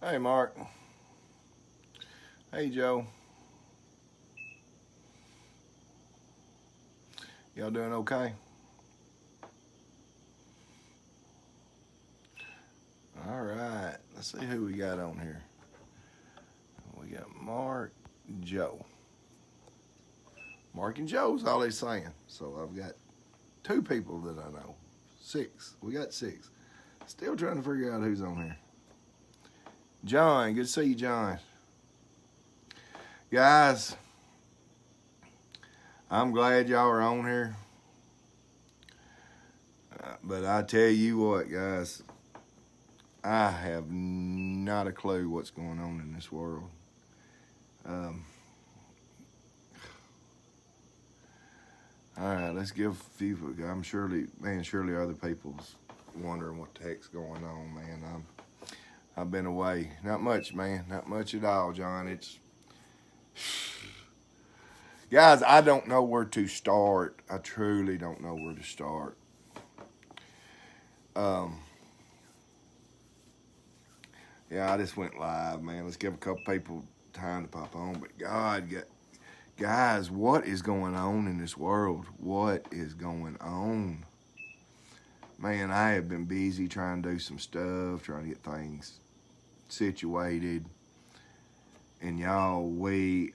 Hey, Mark. Hey, Joe. Y'all doing okay? All right. Let's see who we got on here. We got Mark, Joe. Mark and Joe's all they saying. So I've got two people that I know. Six. We got six. Still trying to figure out who's on here. John. Good to see you, John. Guys, I'm glad y'all are on here. But I tell you what, guys, I have not a clue what's going on in this world. All right, let's give a few. I'm surely other people's wondering what the heck's going on, man. I've been away. Not much, man. Not much at all, John. It's guys, I don't know where to start. I truly don't know where to start. Yeah, I just went live, man. Let's give a couple people time to pop on. But guys, what is going on in this world? What is going on? Man, I have been busy trying to do some stuff, trying to get things situated. And y'all, I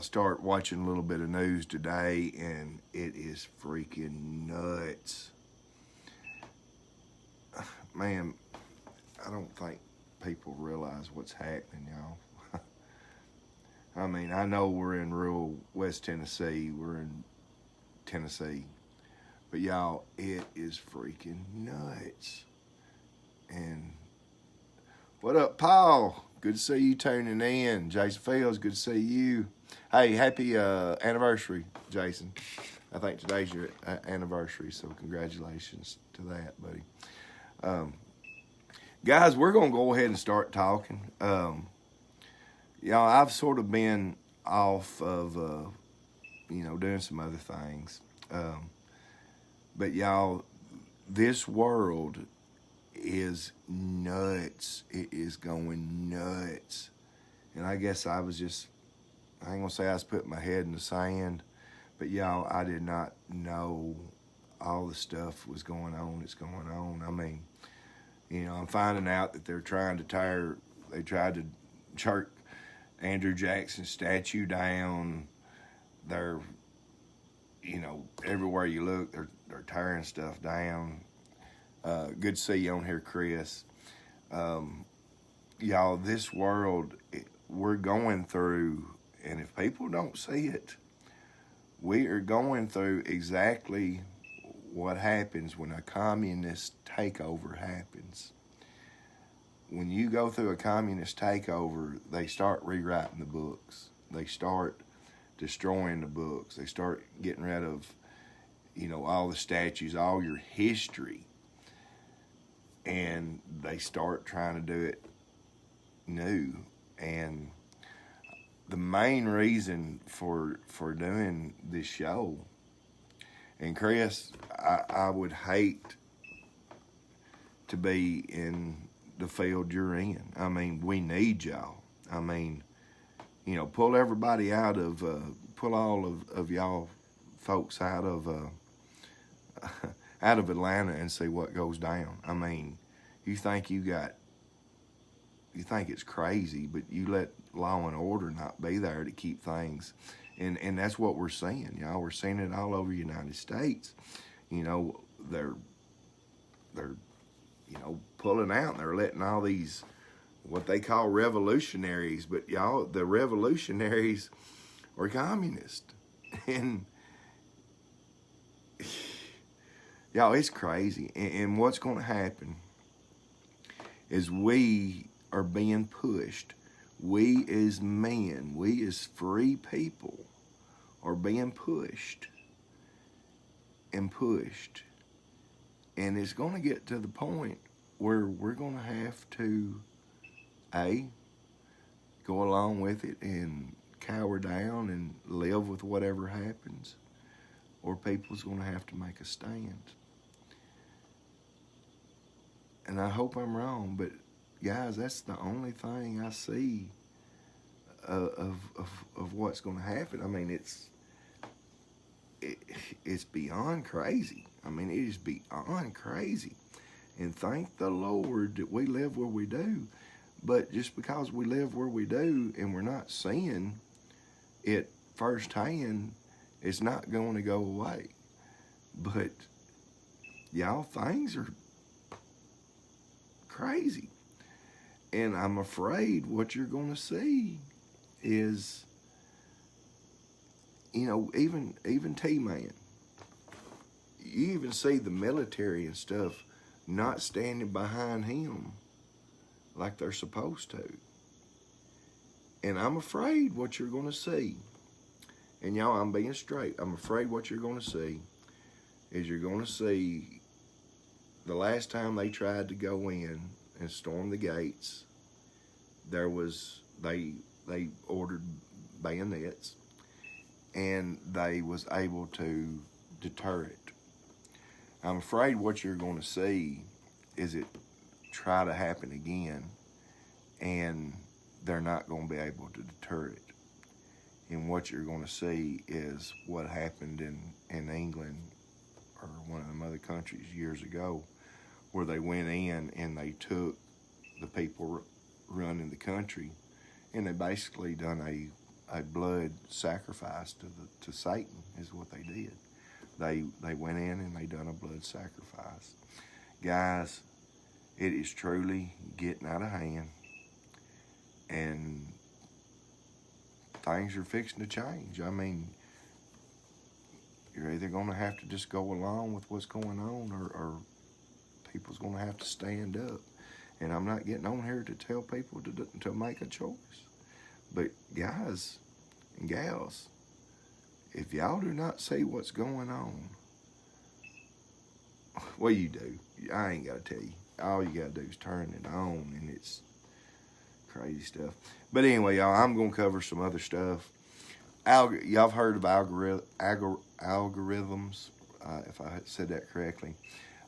start watching a little bit of news today, and it is freaking nuts. Man, I don't think people realize what's happening, y'all. I mean, I know we're in rural West Tennessee. We're in Tennessee. But y'all, it is freaking nuts. And what up, Paul? Good to see you tuning in. Jason Fields, good to see you. Hey, happy anniversary, Jason. I think today's your anniversary, so congratulations to that, buddy. Guys, we're going to go ahead and start talking. Y'all, I've sort of been off of, doing some other things. But y'all, this world is nuts. It is going nuts. And I guess I ain't going to say I was putting my head in the sand, but y'all, I did not know all the stuff was going on that's going on. I mean, I'm finding out that they tried to jerk Andrew Jackson's statue down. They're, everywhere you look, they're tearing stuff down. Good to see you on here, Chris. Y'all, this world, we're going through, and if people don't see it, we are going through exactly what happens when a communist takeover happens. When you go through a communist takeover, they start rewriting the books. They start destroying the books. They start getting rid of, all the statues, all your history. And they start trying to do it new. And the main reason for doing this show, and Chris, I would hate to be in the field you're in. I mean, we need y'all. I mean, pull everybody pull all of y'all folks out of Atlanta and see what goes down. I mean, you think it's crazy, but you let law and order not be there to keep things, and that's what we're seeing, y'all. We're seeing it all over the United States. They're pulling out, and they're letting all these what they call revolutionaries, but y'all, the revolutionaries are communist. And y'all, it's crazy. And what's going to happen is we are being pushed. We as men, we as free people are being pushed and pushed. And it's going to get to the point where we're going to have to, go along with it and cower down and live with whatever happens, or people's going to have to make a stand. And I hope I'm wrong, but guys, that's the only thing I see of what's going to happen. I mean, it, it's beyond crazy. I mean, it is beyond crazy. And thank the Lord that we live where we do. But just because we live where we do and we're not seeing it firsthand, it's not going to go away. But y'all, things are crazy. And I'm afraid what you're going to see is, even T-Man. You even see the military and stuff not standing behind him like they're supposed to. And I'm afraid what you're going to see, and y'all, I'm being straight, I'm afraid what you're going to see is you're going to see the last time they tried to go in and storm the gates, they ordered bayonets, and they was able to deter it. I'm afraid what you're going to see is it try to happen again, and they're not going to be able to deter it. And what you're going to see is what happened in England or one of them other countries years ago, where they went in and they took the people running the country, and they basically done a blood sacrifice to Satan is what they did. They went in and they done a blood sacrifice. Guys, it is truly getting out of hand, and things are fixing to change. I mean, you're either going to have to just go along with what's going on, or people's going to have to stand up. And I'm not getting on here to tell people to make a choice. But guys and gals, if y'all do not see what's going on, well, you do. I ain't got to tell you. All you got to do is turn it on, and it's crazy stuff. But anyway, y'all, I'm going to cover some other stuff. Y'all have heard of algorithms, if I said that correctly.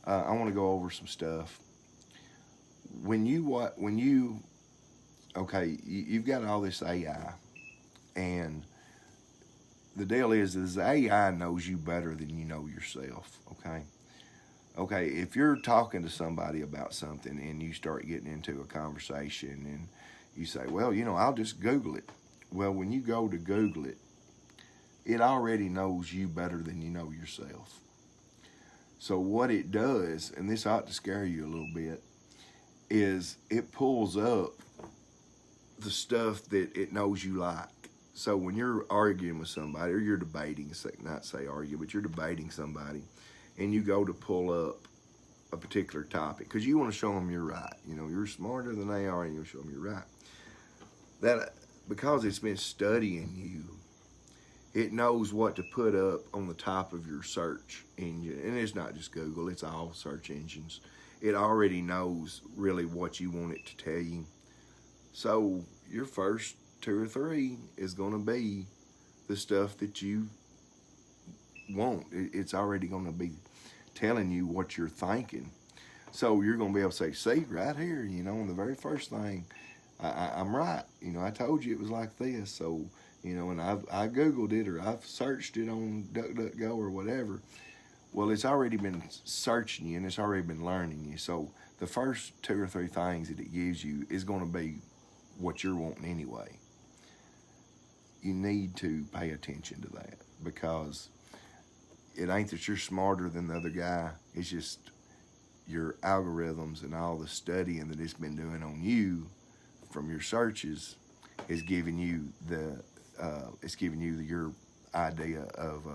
I want to go over some stuff. You've got all this AI, and the deal is AI knows you better than you know yourself, okay? Okay, if you're talking to somebody about something and you start getting into a conversation and you say, well, I'll just Google it. Well, when you go to Google it, it already knows you better than you know yourself. So what it does, and this ought to scare you a little bit, is it pulls up the stuff that it knows you like. So when you're arguing with somebody, or you're debating, not say argue, but you're debating somebody, and you go to pull up a particular topic, because you want to show them you're right. You're smarter than they are, and you show them you're right. That, because it's been studying you, it knows what to put up on the top of your search engine. And it's not just Google, it's all search engines. It already knows really what you want it to tell you. So your first 2 or 3 is going to be the stuff that you want. It's already going to be telling you what you're thinking. So you're going to be able to say, see, right here, the very first thing, I'm right. I told you it was like this. So, and I Googled it, or I've searched it on DuckDuckGo or whatever. Well, it's already been searching you, and it's already been learning you. So the first 2 or 3 things that it gives you is going to be what you're wanting anyway. You need to pay attention to that, because it ain't that you're smarter than the other guy. It's just your algorithms and all the studying that it's been doing on you from your searches is giving you your idea of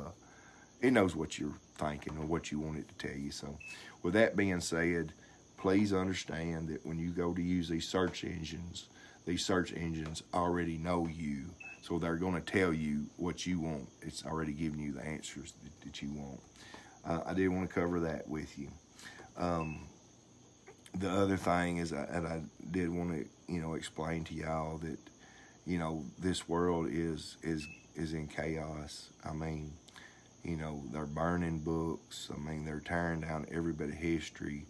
it knows what you're thinking or what you want it to tell you. So with that being said, please understand that when you go to use these search engines already know you. So they're going to tell you what you want. It's already giving you the answers that you want. I did want to cover that with you. The other thing is that I did want to, explain to y'all that, this world is in chaos. I mean, they're burning books. I mean, they're tearing down every bit of history.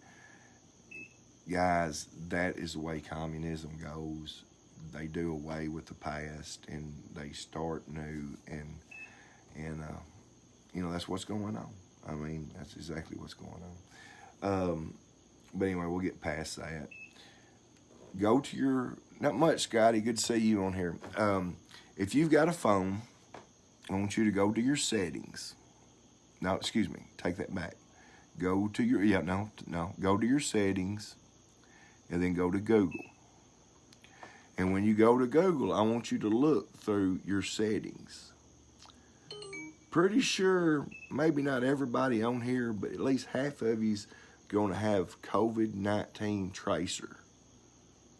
guys, that is the way communism goes. They do away with the past and they start new, and that's what's going on. I mean, that's exactly what's going on. But anyway, we'll get past that. Go to your, not much, Scotty. Good to see you on here. If you've got a phone, I want you to go to your settings. No, excuse me, take that back. Go to your, go to your settings and then go to Google. And when you go to Google, I want you to look through your settings. Pretty sure, maybe not everybody on here, but at least half of you's going to have COVID-19 tracer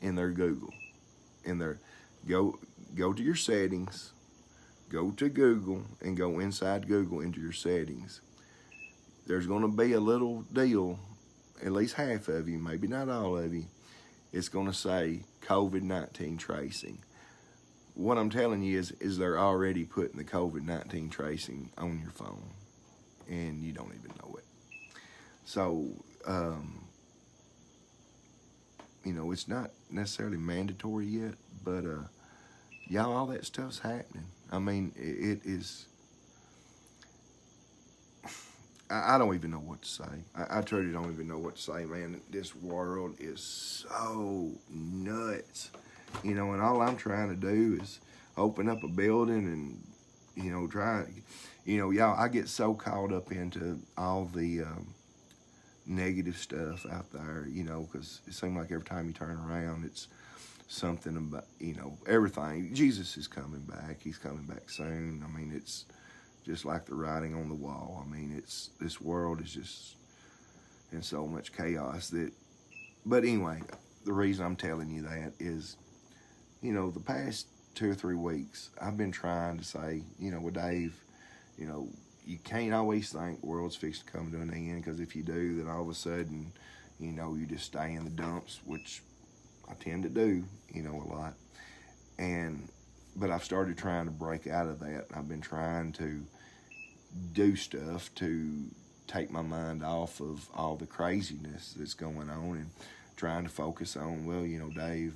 in their Google. Go to your settings, go to Google, and go inside Google into your settings. There's going to be a little deal, at least half of you, maybe not all of you, it's going to say COVID-19 tracing. What I'm telling you is they're already putting the COVID-19 tracing on your phone, and you don't even know it. So, it's not necessarily mandatory yet, but y'all, all that stuff's happening. I mean, it is. I don't even know what to say. I truly don't even know what to say, man. This world is so nuts, and all I'm trying to do is open up a building and, try, y'all, I get so caught up into all the negative stuff out there, because it seems like every time you turn around, it's something about, everything. Jesus is coming back. He's coming back soon. I mean, it's just like the writing on the wall. I mean, this world is just in so much chaos but anyway, the reason I'm telling you that is, the past 2 or 3 weeks, I've been trying to say, with Dave, you can't always think the world's fixed to come to an end, because if you do, then all of a sudden, you just stay in the dumps, which I tend to do, a lot. But I've started trying to break out of that. I've been trying to do stuff to take my mind off of all the craziness that's going on and trying to focus on, Dave,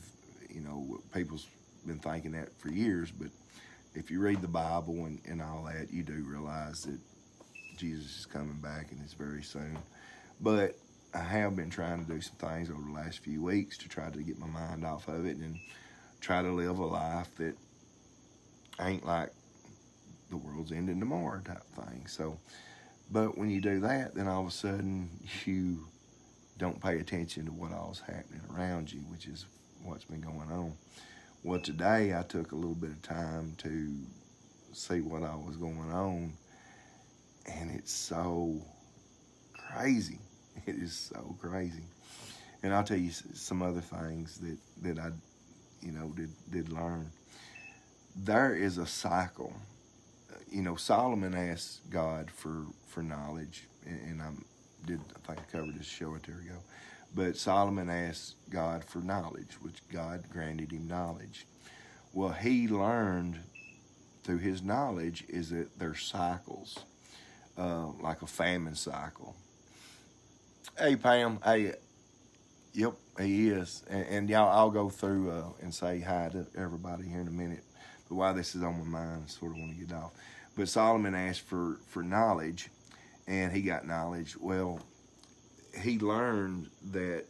people's been thinking that for years, but if you read the Bible and all that, you do realize that Jesus is coming back and it's very soon. But I have been trying to do some things over the last few weeks to try to get my mind off of it and try to live a life that ain't like the world's ending tomorrow type thing. So, but when you do that, then all of a sudden you don't pay attention to what all's happening around you, which is what's been going on. Well, today I took a little bit of time to see what all was going on, and it's so crazy. It is so crazy. And I'll tell you some other things that I, did learn. There is a cycle. Solomon asked God for knowledge, and I think I covered this a show or two ago. But Solomon asked God for knowledge, which God granted him knowledge. Well, he learned through his knowledge is that there's cycles, like a famine cycle. Hey, Pam. Hey, yep, he is. And y'all, I'll go through and say hi to everybody here in a minute. But while this is on my mind, I sort of want to get off. But Solomon asked for knowledge, and he got knowledge. Well, he learned that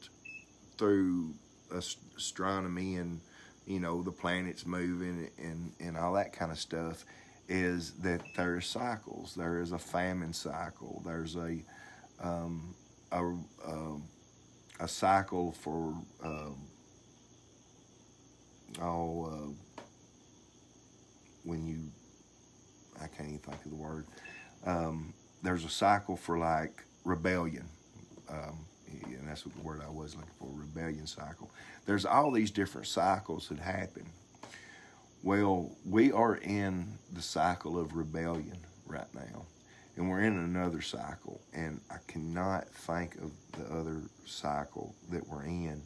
through astronomy and, the planets moving and all that kind of stuff, is that there's cycles. There is a famine cycle. There's a cycle for when you, I can't even think of the word. There's a cycle for like rebellion. And that's what the word I was looking for, rebellion cycle. There's all these different cycles that happen. Well, we are in the cycle of rebellion right now, and we're in another cycle, and I cannot think of the other cycle that we're in,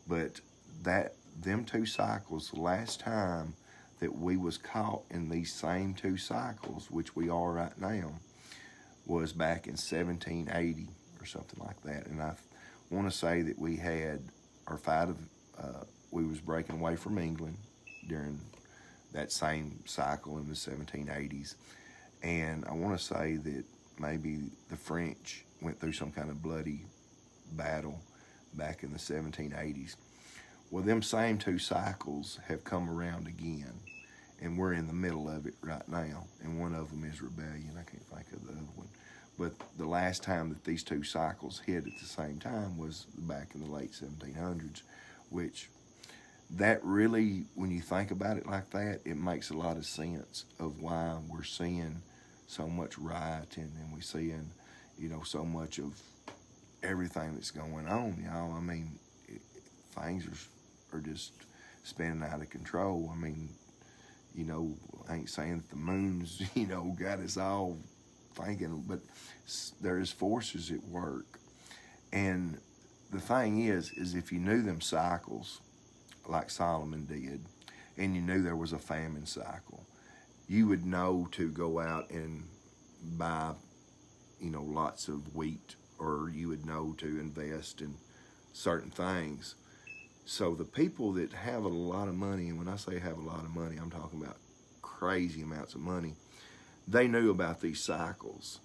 but them 2 cycles, the last time that we was caught in these same 2 cycles, which we are right now, was back in 1780 or something like that. And want to say that we had our fight of, we was breaking away from England during that same cycle in the 1780s. And I want to say that maybe the French went through some kind of bloody battle back in the 1780s. Well, them same two cycles have come around again, and we're in the middle of it right now. And one of them is rebellion. I can't think of the other one. But the last time that these two cycles hit at the same time was back in the late 1700s, which that really, when you think about it like that, it makes a lot of sense of why we're seeing so much rioting and we're seeing, so much of everything that's going on, y'all. I mean, things are just spinning out of control. I mean, I ain't saying that the moon's, got us all thinking, but there's forces at work. And the thing is if you knew them cycles, like Solomon did, and you knew there was a famine cycle, you would know to go out and buy, lots of wheat, or you would know to invest in certain things. So the people that have a lot of money, and when I say have a lot of money, I'm talking about crazy amounts of money, they knew about these cycles.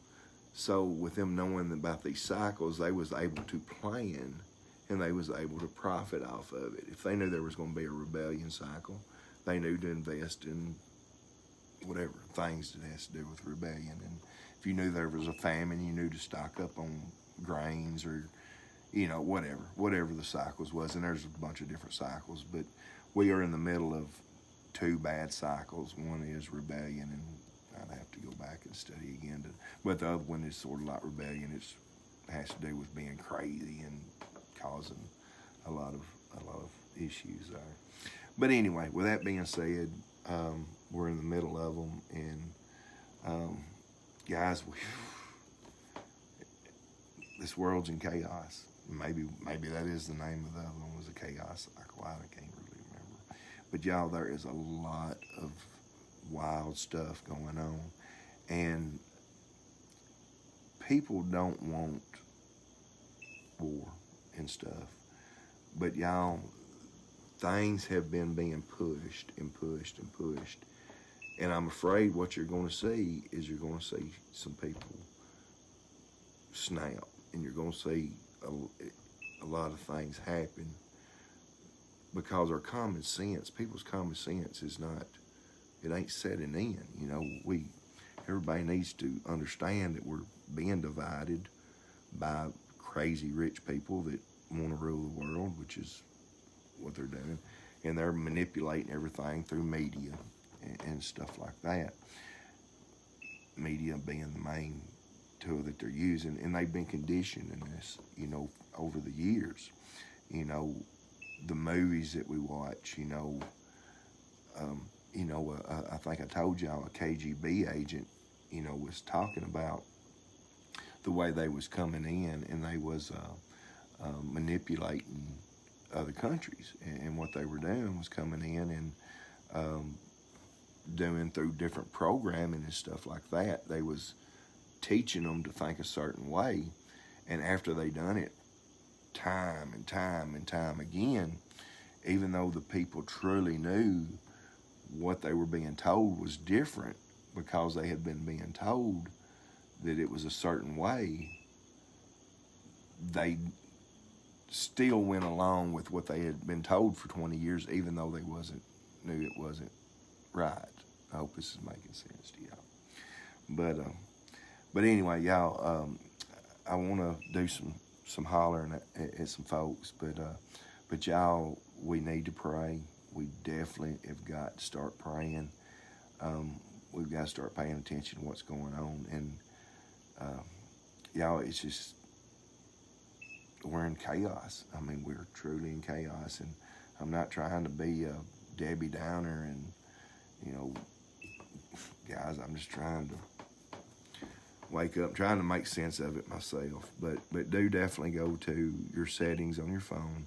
So with them knowing about these cycles, they was able to plan, and they was able to profit off of it. If they knew there was going to be a rebellion cycle, they knew to invest in whatever things that has to do with rebellion. And if you knew there was a famine, you knew to stock up on grains or, whatever the cycles was. And there's a bunch of different cycles, but we are in the middle of two bad cycles. One is rebellion, and I'd have to go back and study again. But the other one is sort of like rebellion. It has to do with being crazy and causing a lot of issues there. But anyway, with that being said, we're in the middle of them, and guys, this world's in chaos. Maybe that is the name of the other one, was a chaos cycle. I can't really remember. But y'all, there is a lot of wild stuff going on, and people don't want war and stuff. But y'all, things have been being pushed and pushed and pushed. And I'm afraid what you're going to see is you're going to see some people snap, and you're going to see a lot of things happen because our common sense, people's common sense is not, it ain't setting in. Everybody needs to understand that we're being divided by crazy rich people that want to rule the world, which is what they're doing. And they're manipulating everything through media and stuff like that. Media being the main tool that they're using, and they've been conditioned in this, over the years. The movies that we watch, I think I told y'all a KGB agent, was talking about the way they was coming in, and they was manipulating other countries, and what they were doing was coming in and doing through different programming and stuff like that. They was teaching them to think a certain way, and after they done it time and time and time again, even though the people truly knew what they were being told was different because they had been being told that it was a certain way, they still went along with what they had been told for 20 years, even though they knew it wasn't right. I hope this is making sense to y'all. But anyway, y'all, I want to do some hollering at some folks, but y'all, we need to pray. We definitely have got to start praying. We've got to start paying attention to what's going on, and y'all, it's just, we're in chaos. I mean, we're truly in chaos, and I'm not trying to be a Debbie Downer, and guys, I'm just trying to wake up, trying to make sense of it myself. But do definitely go to your settings on your phone,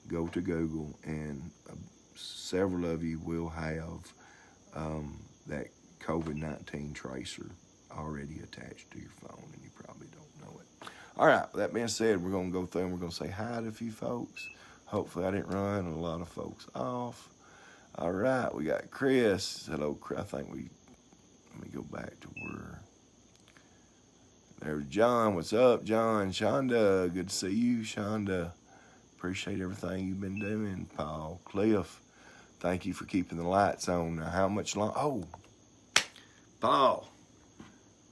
go to Google, and several of you will have that COVID-19 tracer already attached to your phone, and you probably don't know it. All right, that being said, we're going to go through and we're going to say hi to a few folks. Hopefully I didn't run a lot of folks off. All right, we got Chris. Hello, Chris. I think let me go back to where. There's John. What's up, John? Shonda, good to see you, Shonda. Appreciate everything you've been doing, Paul. Cliff, thank you for keeping the lights on. Now, how much long? Oh, Paul.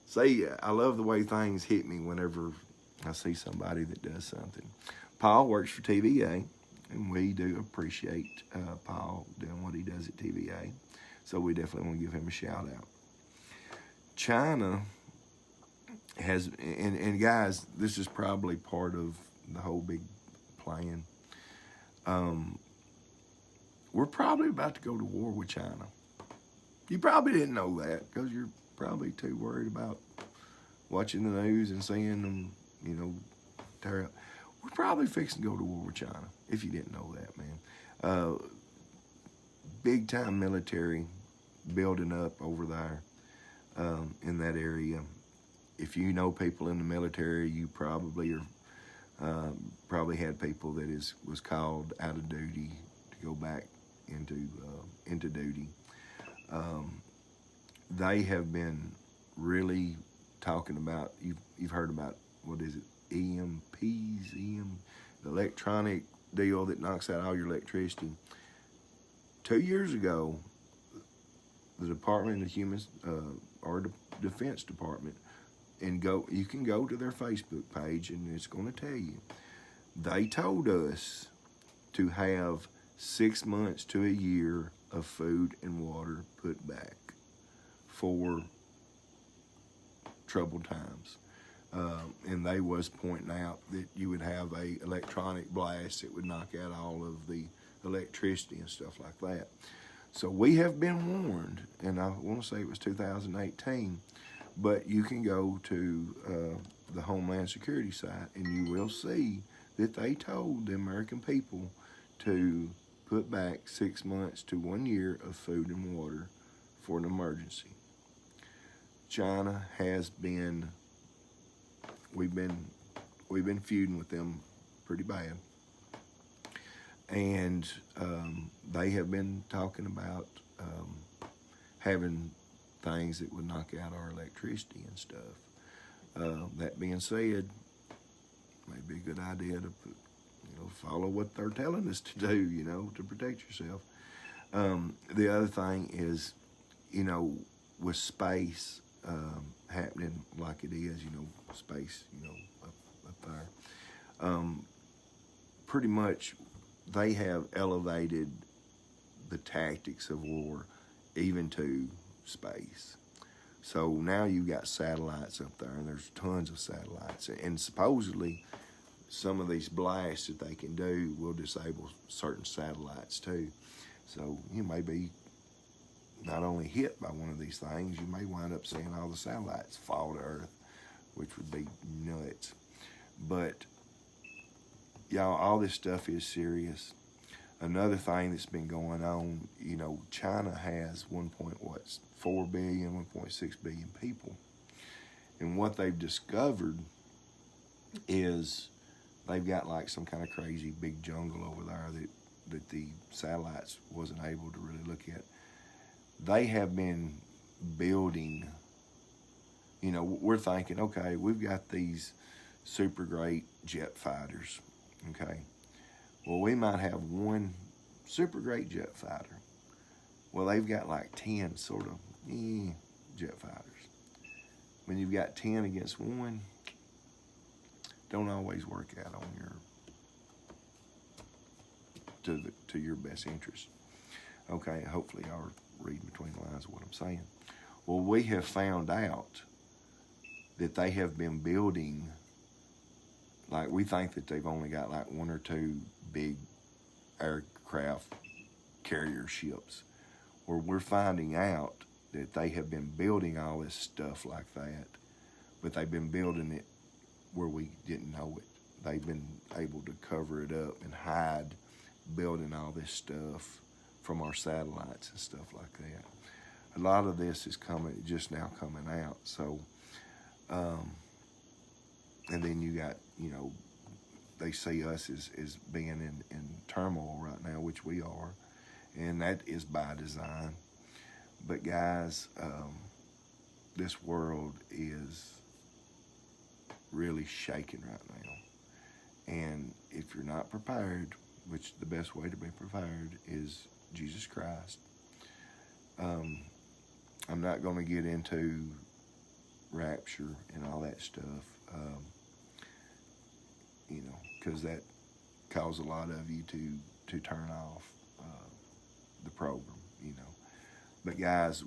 See, I love the way things hit me whenever I see somebody that does something. Paul works for TVA, and we do appreciate Paul doing what he does at TVA. So we definitely want to give him a shout out. China has, and guys, this is probably part of the whole big plan. We're probably about to go to war with China. You probably didn't know that because you're probably too worried about watching the news and seeing them, tear up. We're probably fixing to go to war with China, if you didn't know that, man. Big time military building up over there in that area. If you know people in the military, you probably are probably had people that was called out of duty to go back into duty. They have been really talking about, you've heard about, what is it, EMPs, the electronic deal that knocks out all your electricity. 2 years ago, the Department of Defense Department, you can go to their Facebook page and it's going to tell you. They told us to have 6 months to a year of food and water put back for troubled times. And they was pointing out that you would have a electronic blast that would knock out all of the electricity and stuff like that. So we have been warned, and I want to say it was 2018, but you can go to the Homeland Security site and you will see that they told the American people to put back 6 months to 1 year of food and water for an emergency. China has been, we've been feuding with them pretty bad. And they have been talking about having things that would knock out our electricity and stuff. That being said, maybe a good idea to follow what they're telling us to do, to protect yourself. The other thing is, with space happening like it is, space, up there, pretty much they have elevated the tactics of war even to space. So now you've got satellites up there, and there's tons of satellites, and supposedly some of these blasts that they can do will disable certain satellites too. So you may be not only hit by one of these things, you may wind up seeing all the satellites fall to Earth, which would be nuts. But y'all, all this stuff is serious. Another thing that's been going on, China has 1.4 billion, 1.6 billion people. And what they've discovered is they've got like some kind of crazy big jungle over there that the satellites wasn't able to really look at. They have been building, we're thinking, okay, we've got these super great jet fighters, okay? Well, we might have one super great jet fighter. Well, they've got like 10 sort of jet fighters. When you've got 10 against one, don't always work out on to your best interest. Okay, hopefully y'all are reading between the lines of what I'm saying. Well, we have found out that they have been building, like we think that they've only got like 1 or 2 big aircraft carrier ships, where we're finding out that they have been building all this stuff like that, but they've been building it where we didn't know it. They've been able to cover it up and hide building all this stuff from our satellites and stuff like that. A lot of this is just now coming out. So And then you got, you know, they see us as being in turmoil right now, which we are, and that is by design. But guys, this world is really shaking right now. And if you're not prepared, which the best way to be prepared is Jesus Christ. I'm not going to get into rapture and all that stuff, you know, because that caused a lot of you to turn off the program, you know. But guys,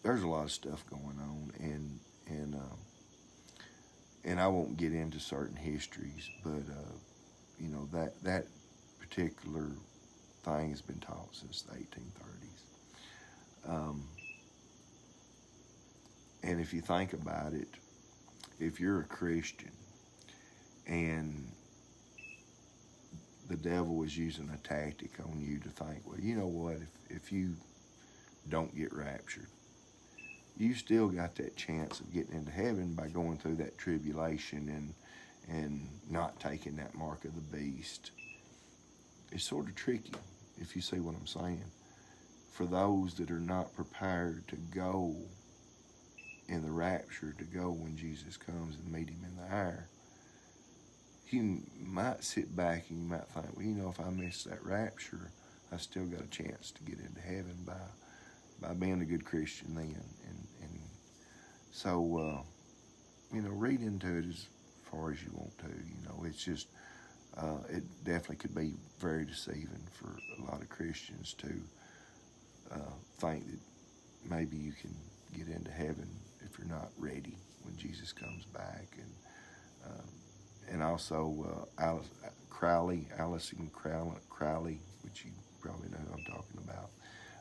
there's a lot of stuff going on, and I won't get into certain histories, but you know, that particular thing has been taught since the 1830s. And if you think about it, if you're a Christian and the devil is using a tactic on you to think, well, you know what, if you don't get raptured, you still got that chance of getting into heaven by going through that tribulation and not taking that mark of the beast. It's sort of tricky, if you see what I'm saying. For those that are not prepared to go in the rapture, to go when Jesus comes and meet him in the air, you might sit back and you might think, well, you know, if I miss that rapture, I still got a chance to get into heaven by being a good Christian then. And so, you know, read into it as far as you want to. You know, it's just, it definitely could be very deceiving for a lot of Christians to think that maybe you can get into heaven if you're not ready when Jesus comes back. And also Allison Crowley, which you probably know who I'm talking about,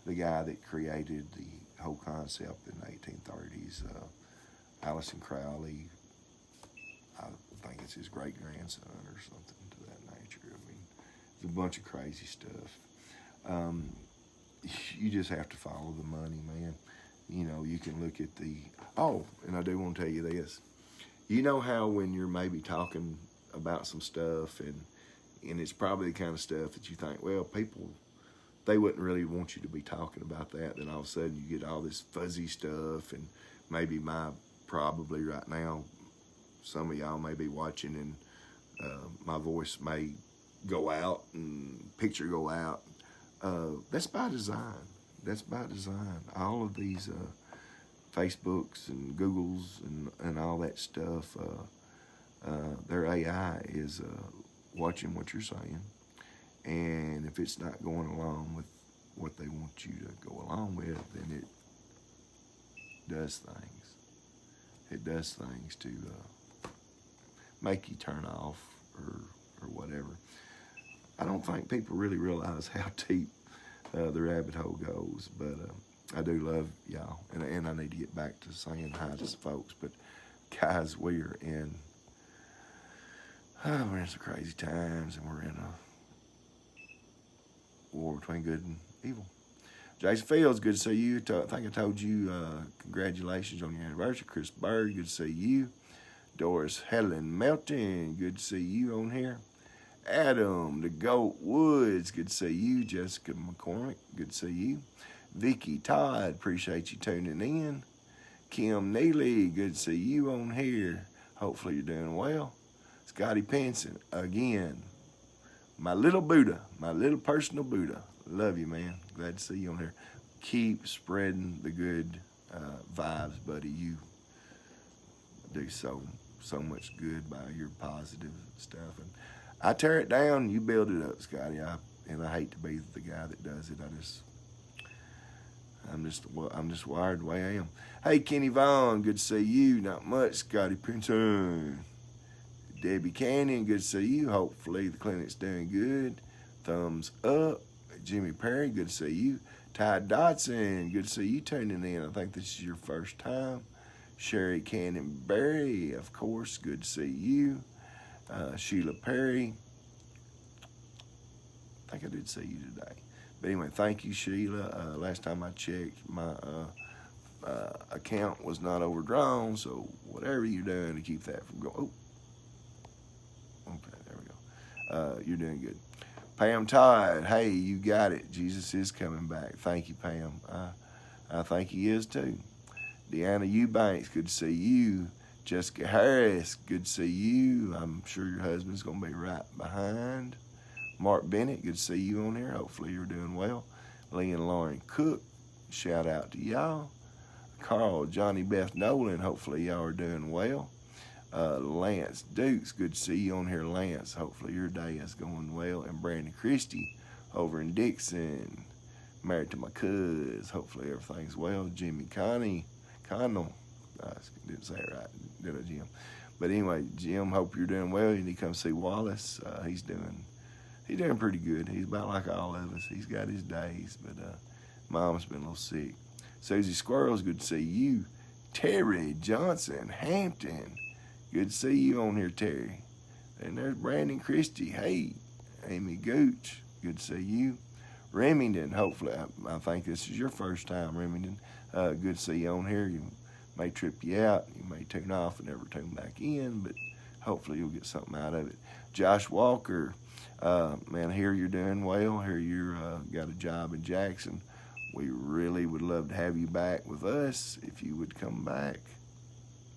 the guy that created the whole concept in the 1830s. Allison Crowley, I think it's his great-grandson or something to that nature. I mean, it's a bunch of crazy stuff. You just have to follow the money, man. You know, you can look at and I do want to tell you this. You know how when you're maybe talking about some stuff and it's probably the kind of stuff that you think, well, people, they wouldn't really want you to be talking about that. Then all of a sudden you get all this fuzzy stuff, and maybe probably right now, some of y'all may be watching and my voice may go out and picture go out. That's by design. That's by design. All of these Facebooks and Googles and all that stuff, their AI is watching what you're saying. And if it's not going along with what they want you to go along with, then it does things. It does things to make you turn off or whatever. I don't think people really realize how deep the rabbit hole goes, but I do love y'all, and I need to get back to saying hi to some folks. But guys, we're in some crazy times, and we're in a war between good and evil. Jason Fields, good to see you. I think I told you congratulations on your anniversary. Chris Bird, good to see you. Doris Helen Melton, good to see you on here. Adam, the Goat Woods, good to see you. Jessica McCormick, good to see you. Vicky Todd, appreciate you tuning in. Kim Neely, good to see you on here. Hopefully you're doing well. Scotty Pinson, again, my little Buddha, my little personal Buddha. Love you, man. Glad to see you on here. Keep spreading the good vibes, buddy. You do so much good by your positive stuff. And I tear it down, you build it up, Scotty. And I hate to be the guy that does it. I'm just wired the way I am. Hey, Kenny Vaughn, good to see you. Not much, Scotty Pinson. Debbie Canyon, good to see you. Hopefully the clinic's doing good. Thumbs up. Jimmy Perry, good to see you. Ty Dotson, good to see you tuning in. I think this is your first time. Sherry Cannonberry, of course, good to see you. Sheila Perry, I think I did see you today. But anyway, thank you, Sheila. Last time I checked, my account was not overdrawn. So whatever you're doing to keep that from going. Oh, okay, there we go. You're doing good. Pam Todd, hey, you got it. Jesus is coming back. Thank you, Pam. I think he is too. Deanna Eubanks, good to see you. Jessica Harris, good to see you. I'm sure your husband's going to be right behind. Mark Bennett, good to see you on here. Hopefully you're doing well. Lee and Lauren Cook, shout out to y'all. Carl, Johnny Beth Nolan, hopefully y'all are doing well. Lance Dukes, good to see you on here, Lance. Hopefully your day is going well. And Brandon Christie over in Dixon, married to my cuz. Hopefully everything's well. Jimmy Connell, I didn't say it right, did I, Jim? But anyway, Jim, hope you're doing well. You need to come see Wallace. He's doing pretty good. He's about like all of us. He's got his days, but Mom's been a little sick. Susie Squirrels, good to see you. Terry Johnson, Hampton, good to see you on here, Terry. And there's Brandon Christie. Hey, Amy Gooch, good to see you. Remington, hopefully, I think this is your first time, Remington. Good to see you on here. You may trip you out. You may tune off and never tune back in, but hopefully you'll get something out of it. Josh Walker, man, here you're doing well. Here you're got a job in Jackson. We really would love to have you back with us if you would come back,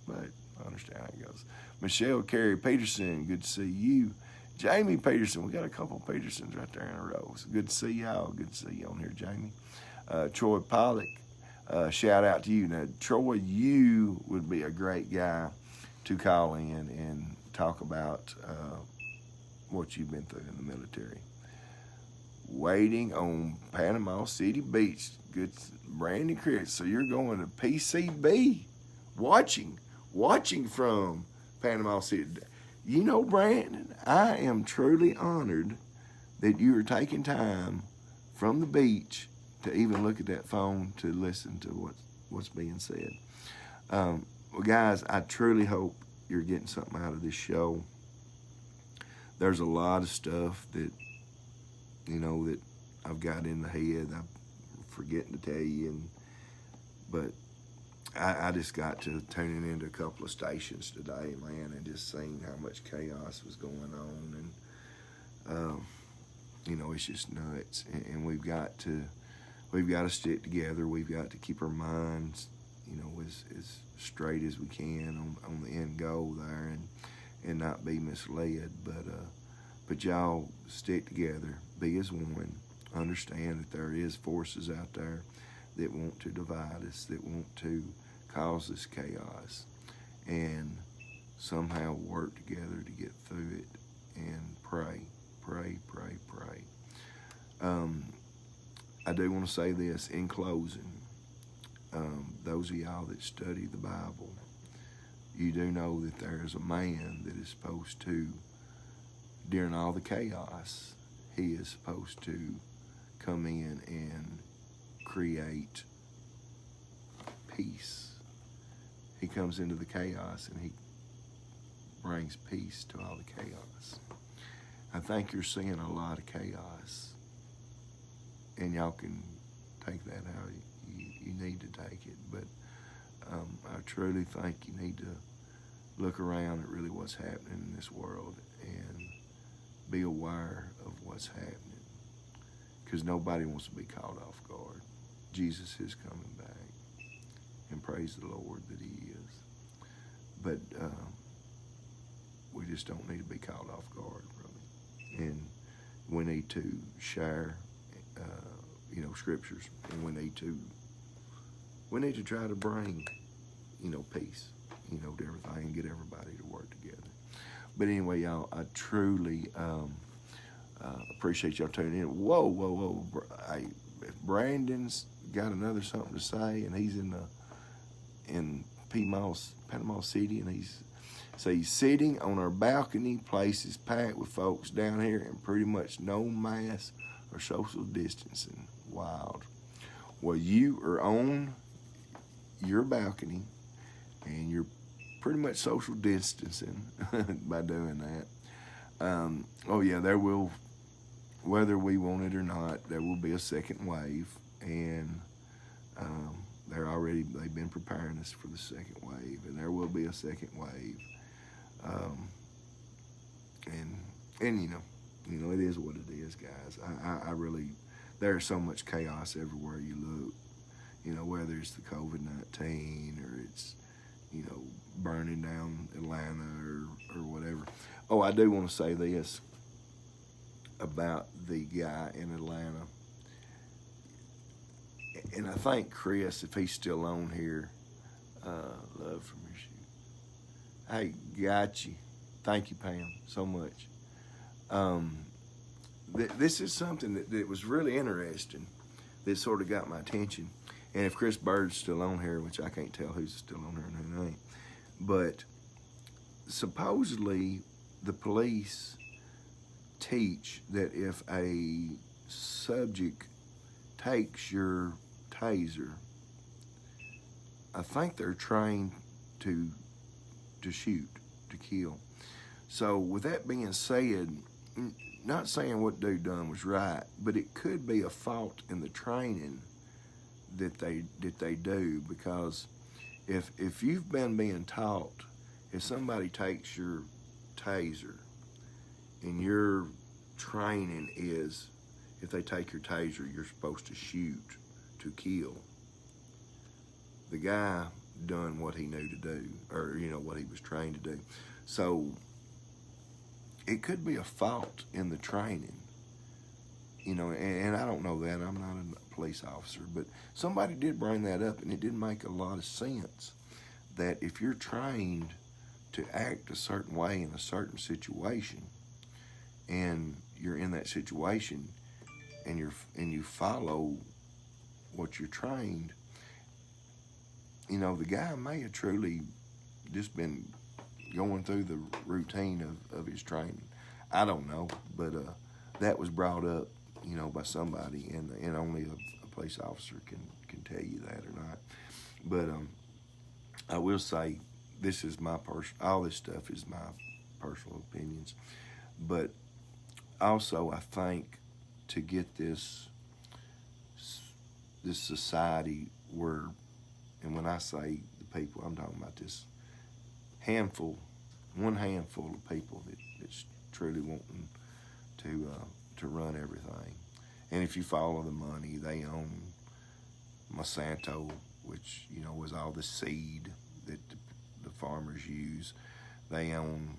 but I understand how it goes. Michelle Carey Peterson, good to see you. Jamie Peterson, we got a couple of Petersons right there in a row. So good to see y'all. Good to see you on here, Jamie. Troy Pollock, shout out to you. Now, Troy, you would be a great guy to call in and talk about what you've been through in the military. Waiting on Panama City Beach. Good, Brandon Chris. So you're going to PCB, watching from Panama City. You know, Brandon, I am truly honored that you are taking time from the beach to even look at that phone to listen to what's being said. Well, guys, I truly hope you're getting something out of this show. There's a lot of stuff that, that I've got in the head. I'm forgetting to tell you, but I just got to tuning into a couple of stations today, man, and just seeing how much chaos was going on, and it's just nuts. And we've got to stick together. We've got to keep our minds, as straight as we can on the end goal there, and not be misled. But y'all stick together, be as one. Understand that there is forces out there that want to divide us, that want to cause this chaos, and somehow work together to get through it and pray. I do want to say this in closing. Those of y'all that study the Bible, you do know that there is a man that is supposed to, during all the chaos, he is supposed to come in and create peace. He comes into the chaos and he brings peace to all the chaos. I think you're seeing a lot of chaos, and y'all can take that how you need to take it. But I truly think you need to look around at really what's happening in this world and be aware of what's happening, because nobody wants to be caught off guard. Jesus is coming back, and praise the Lord that he is. But we just don't need to be caught off guard, really. And we need to share, scriptures, and we need to try to bring, peace, to everything, and get everybody to work together. But anyway, y'all, I truly appreciate y'all tuning in. Whoa. Hey, if Brandon's got another something to say, and he's in Panama City, and he's sitting on our balcony, place is packed with folks down here, and pretty much no mask or social distancing. Wild. Well, you are on your balcony, and you're pretty much social distancing by doing that. There will, whether we want it or not, there will be a second wave, and they're already they've been preparing us for the second wave, and there will be a second wave. Um, and it is what it is, guys. I really, there's so much chaos everywhere you look. Whether it's the COVID-19 or it's, burning down Atlanta or whatever. Oh, I do want to say this about the guy in Atlanta. And I think Chris, if he's still on here, love from your shoe. Hey, got you. Thank you, Pam, so much. This is something that was really interesting that sort of got my attention. And if Chris Bird's still on here, which I can't tell who's still on here and who ain't, but supposedly the police teach that if a subject takes your taser, I think they're trained to shoot, to kill. So with that being said, not saying what dude done was right, but it could be a fault in the training that they do, because if you've been being taught, if somebody takes your taser and your training is, if they take your taser, you're supposed to shoot to kill. The guy done what he knew to do, or what he was trained to do. So it could be a fault in the training, and I don't know that. I'm not a police officer, but somebody did bring that up, and it did make a lot of sense that if you're trained to act a certain way in a certain situation, and you're in that situation, and you follow what you're trained, the guy may have truly just been going through the routine of his training. I don't know, but that was brought up, by somebody, and only a police officer can tell you that or not. But I will say, this is all this stuff is my personal opinions. But also, I think to get this society where, and when I say the people, I'm talking about this one handful of people that's truly wanting to run everything. And if you follow the money, they own Monsanto, which was all the seed that the farmers use. They own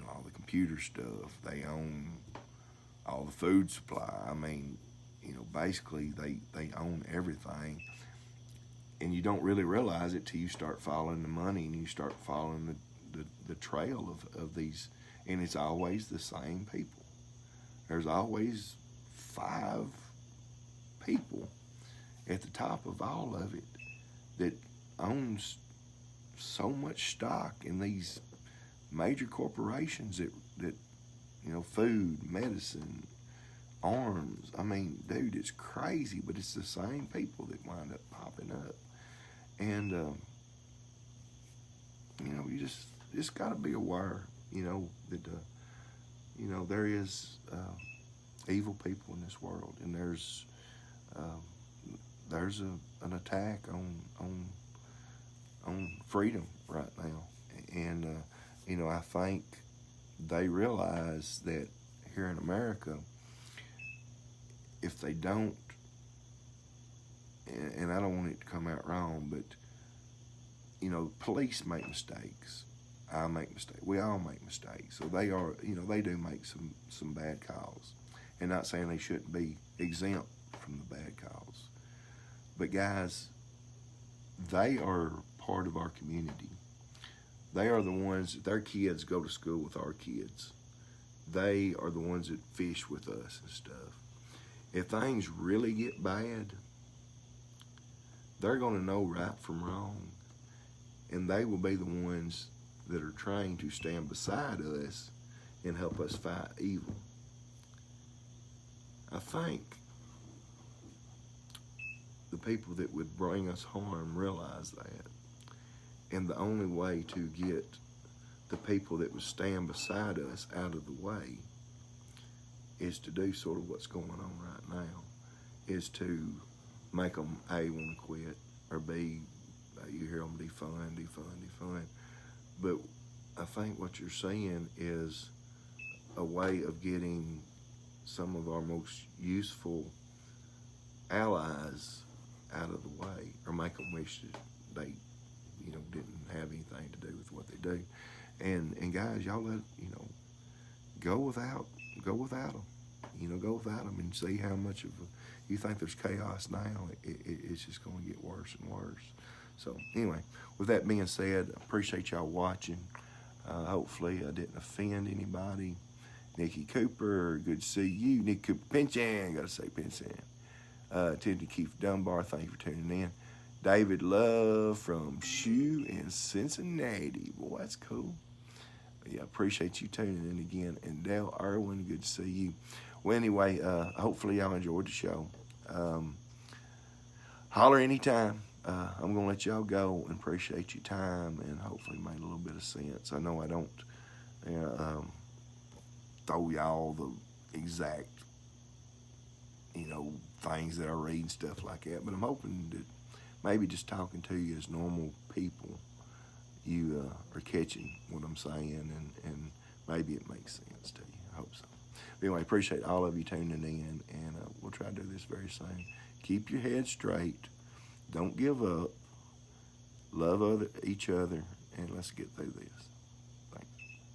all the computer stuff. They own all the food supply. I mean, basically they own everything. And you don't really realize it till you start following the money and you start following the trail of these. And it's always the same people. There's always 5 people at the top of all of it that owns so much stock in these major corporations that food, medicine, arms. I mean, dude, it's crazy, but it's the same people that wind up popping up. And, you just got to be aware, that, there is evil people in this world, and there's an attack on freedom right now. And, I think they realize that here in America, if they don't, and I don't want it to come out wrong, but, police make mistakes. I make mistakes. We all make mistakes. So they do make some bad calls. And not saying they shouldn't be exempt from the bad calls. But guys, they are part of our community. They are the ones, their kids go to school with our kids. They are the ones that fish with us and stuff. If things really get bad, they're going to know right from wrong. And they will be the ones that are trained to stand beside us and help us fight evil. I think the people that would bring us harm realize that. And the only way to get the people that would stand beside us out of the way is to do sort of what's going on right now, is to make them A, want to quit, or B, you hear them defund, defund, defund. But I think what you're saying is a way of getting some of our most useful allies out of the way, or make them wish that they, didn't have anything to do with what they do. And guys, y'all go without them. Go without them and see how much of you think there's chaos now. It's just going to get worse and worse. So anyway, with that being said, I appreciate y'all watching. Hopefully I didn't offend anybody. Nikki Cooper, good to see you. Nick Cooper, Pinchan, gotta say Pinchan. Timothy Keith Dunbar, thank you for tuning in. David Love from Shoe in Cincinnati. Boy, that's cool. Yeah, appreciate you tuning in again. And Dale Irwin, good to see you. Well, anyway, hopefully y'all enjoyed the show. Holler anytime. I'm going to let y'all go and appreciate your time and hopefully made a little bit of sense. I know I don't throw y'all the exact, things that I read and stuff like that, but I'm hoping that maybe just talking to you as normal people, you are catching what I'm saying, and maybe it makes sense to you. I hope so. But anyway, appreciate all of you tuning in, and we'll try to do this very soon. Keep your head straight. Don't give up. Love each other, and let's get through this.